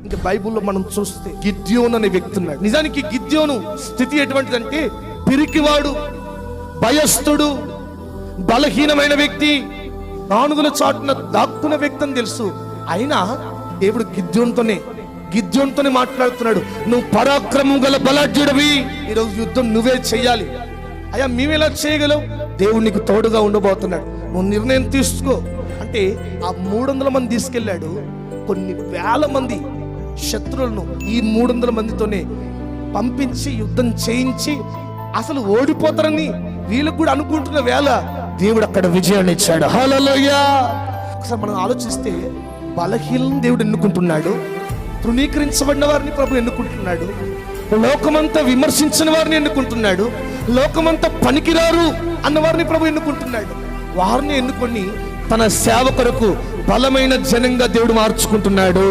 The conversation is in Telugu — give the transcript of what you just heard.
ఇంకా బైబిల్లో మనం చూస్తే గిద్యోను అనే వ్యక్తి ఉన్నాడు. నిజానికి గిద్యోను స్థితి ఎటువంటిదంటే పిరికివాడు, భయస్థుడు, బలహీనమైన వ్యక్తి, నానుగుల చాటున దాక్కున్న వ్యక్తి అని తెలుసు. అయినా దేవుడు గిద్యోనుతోనే మాట్లాడుతున్నాడు. నువ్వు పరాక్రమం గల బలాఢ్యుడివి, ఈరోజు యుద్ధం నువ్వే చెయ్యాలి. అయ్యా మేమెలా చేయగలవు? దేవుడు నీకు తోడుగా ఉండబోతున్నాడు, నువ్వు నిర్ణయం తీసుకో అంటే ఆ 300 మంది తీసుకెళ్ళాడు. కొన్ని వేల మంది శత్రువులను ఈ 300 మందితోనే పంపించి యుద్ధం చేయించి అసలు ఓడిపోతారని వీళ్ళకు కూడా అనుకుంటున్న వేళ దేవుడు అక్కడ విజయాన్ని ఇచ్చాడు. హల్లెలూయా. ఒకసారి మనం ఆలోచిస్తే బలహీనం దేవుడు ఎన్నుకుంటున్నాడు, తృణీకరించబడిన వారిని ప్రభు ఎన్నుకుంటున్నాడు, లోకమంతా విమర్శించిన వారిని ఎన్నుకుంటున్నాడు, లోకమంతా పనికిరారు అన్న వారిని ప్రభు ఎన్నుకుంటున్నాడు. వారిని ఎన్నుకొని తన సేవ కొరకు బలమైన జనంగా దేవుడు మార్చుకుంటున్నాడు.